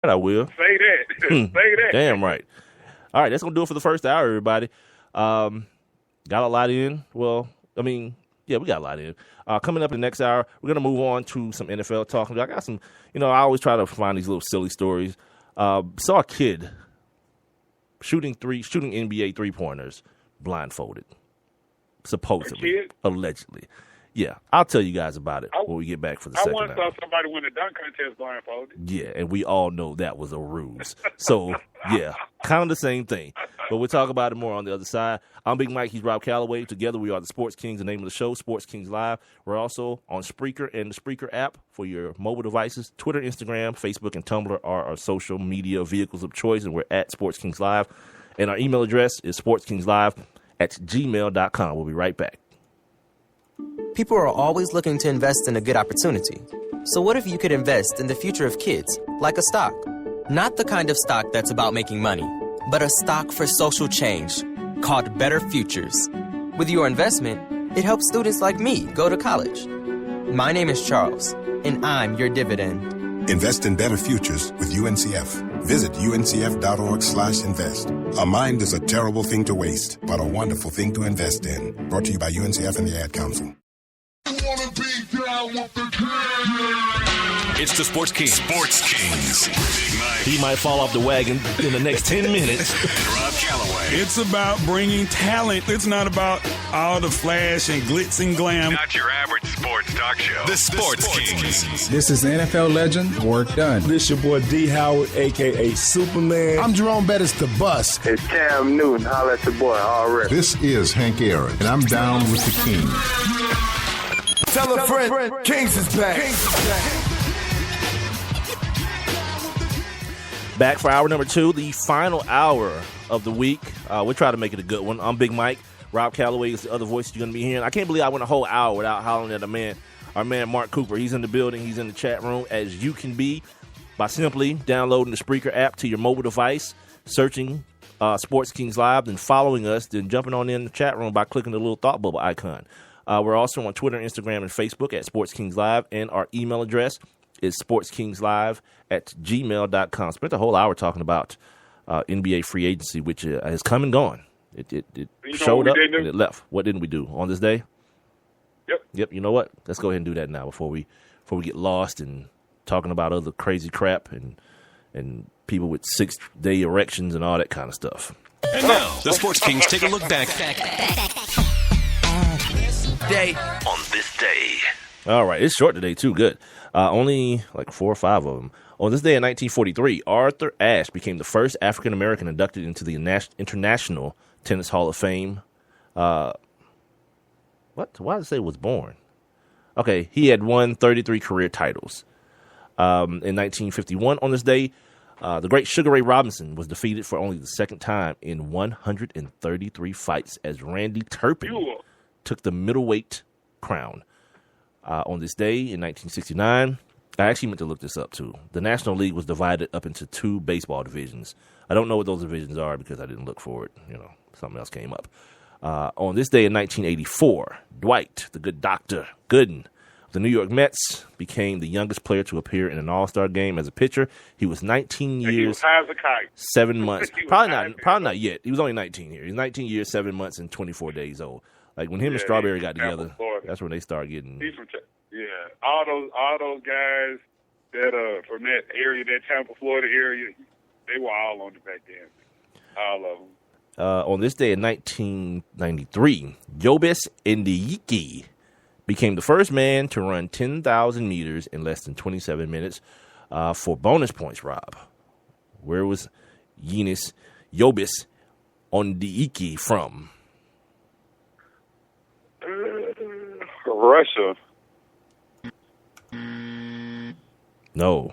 I will. Say that. Say that. Damn right. All right, that's going to do it for the first hour, everybody. Got a lot in. Well, I mean, yeah, we got a lot in. Coming up in the next hour, we're going to move on to some NFL talk. I got some, I always try to find these little silly stories. Saw a kid shooting NBA three-pointers blindfolded, supposedly, allegedly. Yeah, I'll tell you guys about it when we get back for the second hour. I once saw somebody win a dunk contest blindfolded. Yeah, and we all know that was a ruse. So, yeah, kind of the same thing. But we'll talk about it more on the other side. I'm Big Mike. He's Rob Calloway. Together we are the Sports Kings, the name of the show, Sports Kings Live. We're also on Spreaker and the Spreaker app for your mobile devices. Twitter, Instagram, Facebook, and Tumblr are our social media vehicles of choice, and we're at Sports Kings Live. And our email address is sportskingslive@gmail.com. We'll be right back. People are always looking to invest in a good opportunity. So what if you could invest in the future of kids, like a stock? Not the kind of stock that's about making money, but a stock for social change called Better Futures. With your investment, it helps students like me go to college. My name is Charles, and I'm your dividend. Invest in better futures with UNCF. Visit uncf.org/invest. A mind is a terrible thing to waste, but a wonderful thing to invest in. Brought to you by UNCF and the Ad Council. It's the Sports Kings. Sports Kings. He might fall off the wagon in the next 10 minutes. Rob Calloway. It's about bringing talent. It's not about all the flash and glitz and glam. Not your average sports talk show. The Sports Kings. This is NFL legend, Work Done. This your boy D. Howard, a.k.a. Superman. I'm Jerome Bettis, the bus. It's Cam Newton. Holla at your boy, already. This is Hank Aaron, and I'm down with the King. Tell a friend, Kings is back. Back for hour number 2, the final hour of the week. We'll try to make it a good one. I'm Big Mike. Rob Calloway is the other voice you're going to be hearing. I can't believe I went a whole hour without hollering at our man Mark Cooper. He's in the building. He's in the chat room, as you can be, by simply downloading the Spreaker app to your mobile device, searching Sports Kings Live, then following us, then jumping on in the chat room by clicking the little thought bubble icon. We're also on Twitter, Instagram, and Facebook at Sports Kings Live, and our email address is sportskingslive@gmail.com. Spent the whole hour talking about NBA free agency, which has come and gone. It showed up and it left. What didn't we do on this day? Yep. You know what? Let's go ahead and do that now before we get lost in talking about other crazy crap and people with 6-day erections and all that kind of stuff. And now, the Sports Kings take a look back on this day. All right, it's short today too. Good. Only like 4 or 5 of them. On this day in 1943, Arthur Ashe became the first African American inducted into the International Tennis Hall of Fame. What? Why did it say was born? Okay, he had won 33 career titles. In 1951, on this day, the great Sugar Ray Robinson was defeated for only the second time in 133 fights as Randy Turpin took the middleweight crown. On this day in 1969, I actually meant to look this up too. The National League was divided up into 2 baseball divisions. I don't know what those divisions are because I didn't look for it. Something else came up. On this day in 1984, Dwight, the good Dr. Gooden, of the New York Mets, became the youngest player to appear in an All-Star game as a pitcher. He was 19 years, he was high as a kite. 7 months. Probably not yet. He was only 19 years. He's 19 years, 7 months, and 24 days old. Like when him and Strawberry got together, that's when they started getting. He's from all those guys that from that area, that Tampa, Florida area, they were all on the back then. All of them. On this day in 1993, Yobis Ndiyiki became the first man to run 10,000 meters in less than 27 minutes. For bonus points, Rob, where was Yobis Ndiyiki from? Russia. No.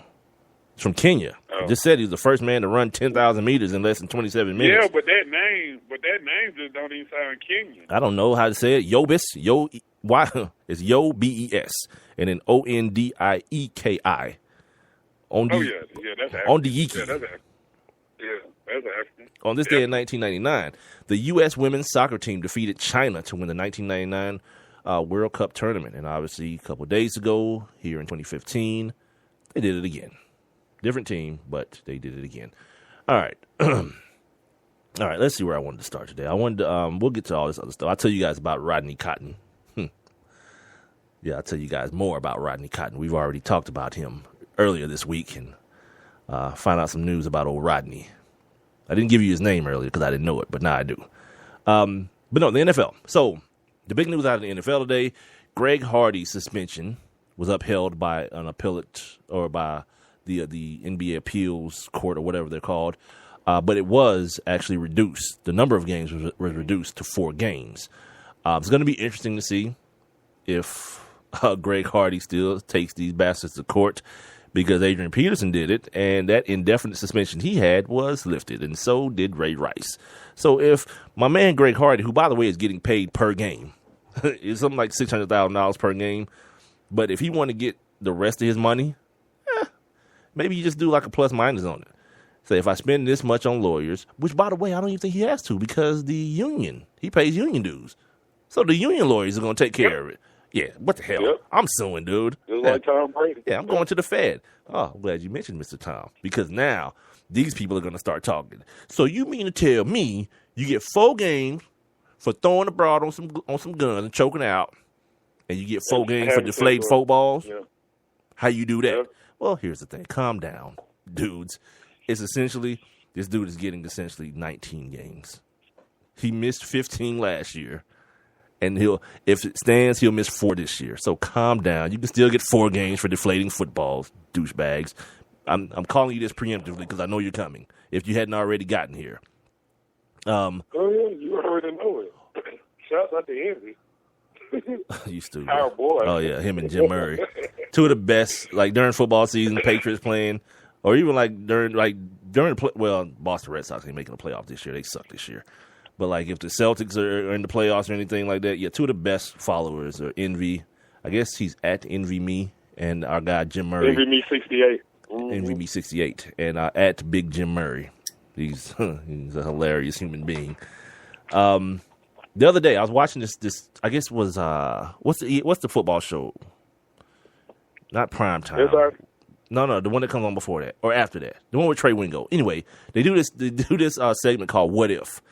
It's from Kenya. Oh. Just said he was the first man to run 10,000 meters in less than 27 minutes. Yeah, but that name just don't even sound Kenyan. I don't know how to say it. Yobis, it's Yobes, and then Ondieki. Yeah, that's African. Ondieki. That's African. On this day in 1999, the U.S. women's soccer team defeated China to win the 1999 World Cup tournament. And obviously, a couple of days ago, here in 2015, they did it again. Different team, but they did it again. All right. All right, let's see where I wanted to start today. I wanted to, we'll get to all this other stuff. I'll tell you guys about Rodney Cotton. Yeah, I'll tell you guys more about Rodney Cotton. We've already talked about him earlier this week and find out some news about old Rodney. I didn't give you his name earlier because I didn't know it, but now I do. But no, the NFL. So the big news out of the NFL today, Greg Hardy's suspension was upheld by an appellate or by the NBA appeals court or whatever they're called. But it was actually reduced. The number of games was reduced to 4 games. It's going to be interesting to see if Greg Hardy still takes these bastards to court, because Adrian Peterson did it, and that indefinite suspension he had was lifted, and so did Ray Rice. So if my man Greg Hardy, who, by the way, is getting paid per game, is something like $600,000 per game, but if he want to get the rest of his money, maybe you just do like a plus-minus on it. Say, if I spend this much on lawyers, which, by the way, I don't even think he has to, because the union, he pays union dues. So the union lawyers are going to take care of it. Yeah, what the hell? Yep. I'm suing, dude. Just like Tom Brady. Yeah, I'm going to the Fed. Oh, I'm glad you mentioned Mr. Tom, because now these people are going to start talking. So you mean to tell me you get 4 games for throwing abroad on some guns and choking out, and you get 4 games for deflating footballs? Yeah. How you do that? Yeah. Well, here's the thing. Calm down, dudes. It's essentially, this dude is getting essentially 19 games. He missed 15 last year. And if it stands, he'll miss 4 this year. So calm down. You can still get 4 games for deflating footballs, douchebags. I'm calling you this preemptively because I know you're coming, if you hadn't already gotten here. Oh, yeah, you already know it. Shouts out to Envy. You stupid. Our boy. Oh, yeah, him and Jim Murray. 2 of the best, like during football season, Patriots playing, or even during Boston Red Sox ain't making a playoff this year. They suck this year. But, like, if the Celtics are in the playoffs or anything like that, yeah, 2 of the best followers are Envy. I guess he's at Envy Me, and our guy Jim Murray. Envy Me 68. Mm-hmm. Envy Me 68. And at Big Jim Murray. He's a hilarious human being. The other day, I was watching this I guess was, what's the football show? Not Prime Time. No, the one that comes on before that, or after that. The one with Trey Wingo. Anyway, they do this segment called What If?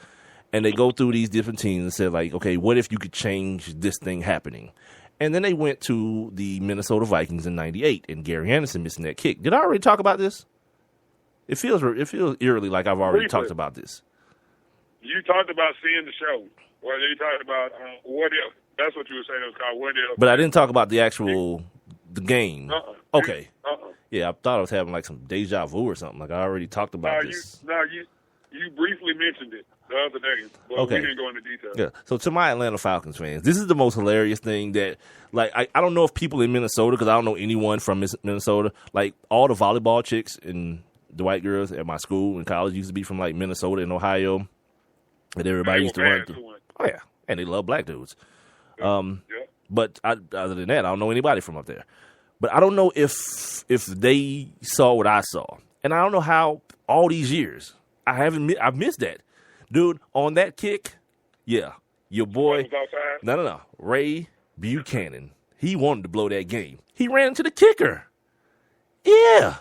And they go through these different teams and say, like, okay, what if you could change this thing happening? And then they went to the Minnesota Vikings in '98 and Gary Anderson missing that kick. Did I already talk about this? It feels eerily like I've already talked about this. You talked about seeing the show. Well, you talked about What If. That's what you were saying. It was called What If. But I didn't talk about the game. Okay. Yeah, I thought I was having like some deja vu or something. Like I already talked about this. You briefly mentioned it the other day, but we didn't go into detail. Yeah. So to my Atlanta Falcons fans, this is the most hilarious thing that, like, I don't know if people in Minnesota, because I don't know anyone from Minnesota, like all the volleyball chicks and the white girls at my school in college used to be from like Minnesota and Ohio, and everybody used to run through. Oh yeah, and they love black dudes. But other than that, I don't know anybody from up there. But I don't know if they saw what I saw, and I don't know how all these years I've missed that, dude. On that kick, yeah, your boy. No, Ray Buchanan. He wanted to blow that game. He ran into the kicker. Yeah,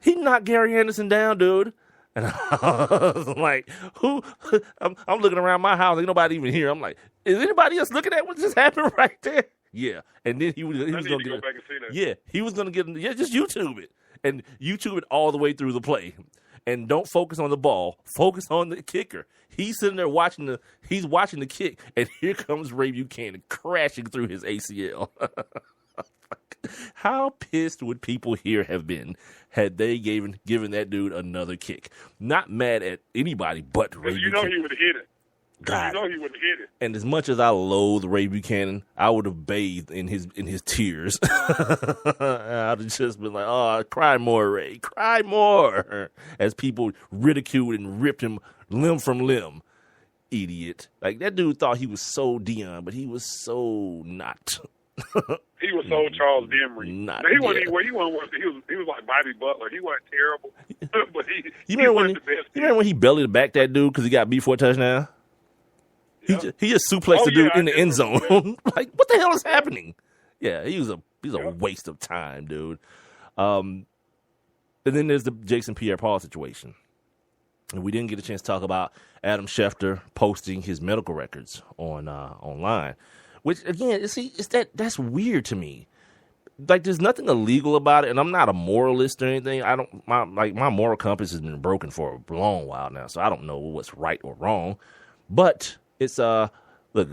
he knocked Gary Anderson down, dude. And I was like, who? I'm looking around my house. Ain't nobody even here. I'm like, is anybody else looking at what just happened right there? Yeah. And then he was going to go back and see that. Yeah, he was going to get, just YouTube it. And YouTube it all the way through the play. And don't focus on the ball. Focus on the kicker. He's sitting there watching the kick. And here comes Ray Buchanan crashing through his ACL. How pissed would people here have been had they given that dude another kick? Not mad at anybody but Ray Buchanan. You know he would have hit it. God. You know he would have hit it. And as much as I loathe Ray Buchanan, I would have bathed in his tears. I'd have just been like, oh, cry more, Ray. Cry more. As people ridiculed and ripped him limb from limb. Idiot. Like, that dude thought he was so Deion, but he was so not. He was so Charles Demery. He was like Bobby Butler. He wasn't terrible, but he wasn't the best. You remember when he bellied back that dude because he got beat for a touchdown? Yep. He just suplexed the dude in the end zone. Like, what the hell is happening? Yeah, he's a waste of time, dude. And then there's the Jason Pierre-Paul situation. And we didn't get a chance to talk about Adam Schefter posting his medical records on online, which again, that's weird to me. Like, there's nothing illegal about it, and I'm not a moralist or anything. My moral compass has been broken for a long while now, so I don't know what's right or wrong. But it's look,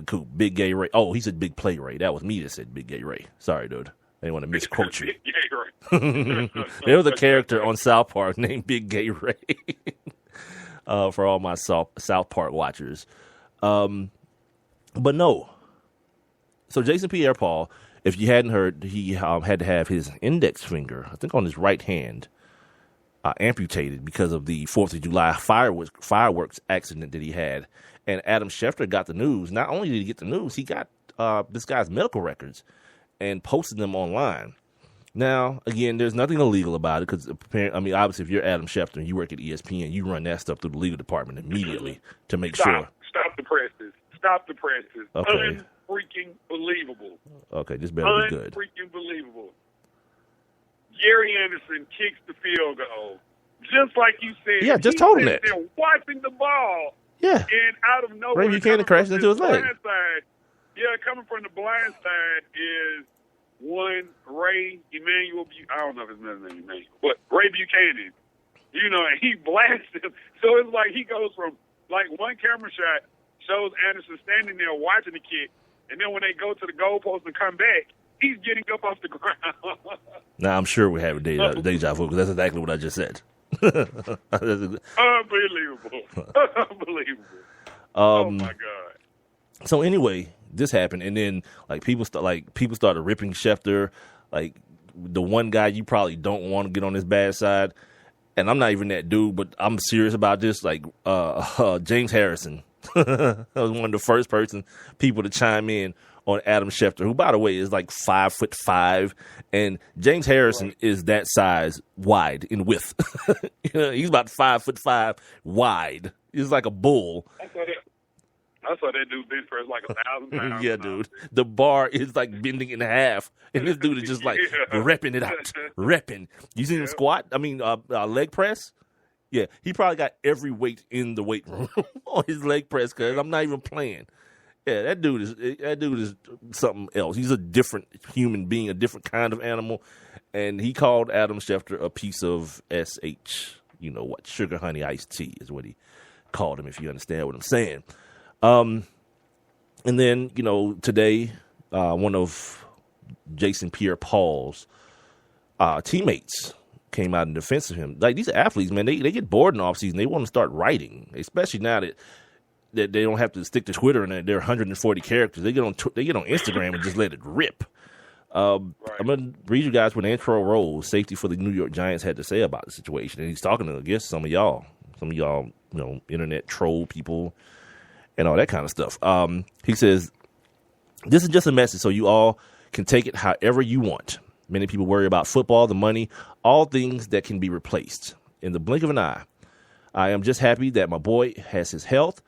cool, Big Gay Ray. Oh, he said Big Play Ray. That was me that said Big Gay Ray. Sorry, dude. I didn't want to misquote you. Big Gay Ray. There was a character on South Park named Big Gay Ray. For all my South Park watchers. But no. So Jason Pierre-Paul, if you hadn't heard, he had to have his index finger, I think on his right hand, amputated because of the 4th of July fireworks accident that he had. And Adam Schefter got the news. Not only did he get the news, he got this guy's medical records and posted them online. Now, again, there's nothing illegal about it because, obviously, if you're Adam Schefter and you work at ESPN, you run that stuff through the legal department immediately to make sure. Stop the presses. Stop the presses. Okay. Unfreaking believable. Okay, this better be good. Unfreaking believable. Gary Anderson kicks the field goal. Just like you said. Yeah, just told him that. They're watching the ball. Yeah. And out of nowhere, Ray Buchanan crashed into his leg. Coming from the blind side is one Ray Emanuel. I don't know if his middle name Emanuel, but Ray Buchanan. And he blasted him. So it's like he goes from, like, one camera shot shows Anderson standing there watching the kid, and then when they go to the goalpost and come back, he's getting up off the ground. Now, I'm sure we have a deja vu because that's exactly what I just said. Unbelievable. Unbelievable. Oh, my God. So anyway, this happened, and then people started ripping Schefter, like the one guy you probably don't want to get on his bad side. And I'm not even that dude, but I'm serious about this. Like James Harrison was one of the first people to chime in on Adam Schefter, who, by the way, is like 5'5", and James Harrison is that size wide in width. He's about 5'5" wide. He's like a bull. I saw that dude bench press like 1,000 pounds. Yeah, dude. The bar is like bending in half, and this dude is just like repping it out. Repping. You seen him squat? Leg press? Yeah, he probably got every weight in the weight room on his leg press, because I'm not even playing. Yeah, that dude is something else. He's a different human being, a different kind of animal, and he called Adam Schefter a piece of SH. You know what? Sugar honey iced tea is what he called him, if you understand what I'm saying. And then, today, one of Jason Pierre-Paul's teammates came out in defense of him. Like, these athletes, man, they get bored in the offseason. They want to start writing, especially now that they don't have to stick to Twitter and they're 140 characters. They get on Instagram and just let it rip. I'm going to read you guys what Antero Rose, safety for the New York Giants, had to say about the situation. And he's talking to, I guess, some of y'all, internet troll people and all that kind of stuff. He says, "This is just a message so you all can take it however you want. Many people worry about football, the money, all things that can be replaced. In the blink of an eye, I am just happy that my boy has his health.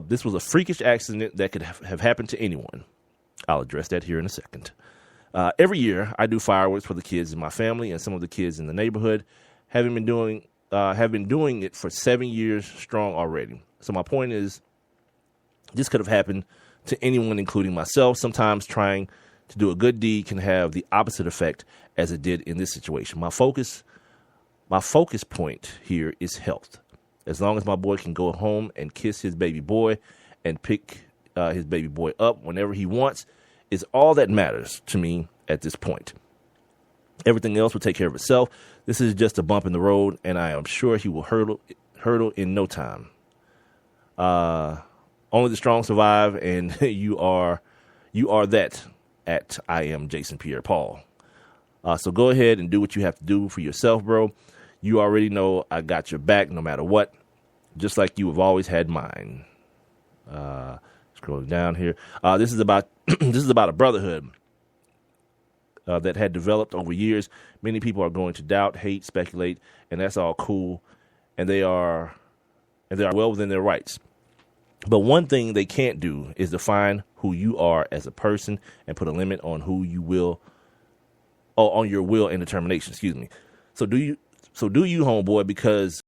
This was a freakish accident that could have happened to anyone. I'll address that here in a second. Every year, I do fireworks for the kids in my family and some of the kids in the neighborhood. Have been doing it for 7 years strong already. So my point is, this could have happened to anyone, including myself. Sometimes trying to do a good deed can have the opposite effect as it did in this situation. My focus point here is health. As long as my boy can go home and kiss his baby boy and pick his baby boy up whenever he wants is all that matters to me at this point. Everything else will take care of itself. This is just a bump in the road, and I am sure he will hurdle in no time. Only the strong survive, and you are that at I am Jason Pierre-Paul. So go ahead and do what you have to do for yourself, bro. You already know I got your back no matter what, just like you have always had mine." Scrolling down here, this is about a brotherhood that had developed over years. Many people are going to doubt, hate, speculate, and that's all cool, and they are well within their rights. But one thing they can't do is define who you are as a person and put a limit on on your will and determination. Excuse me. So do you, homeboy, because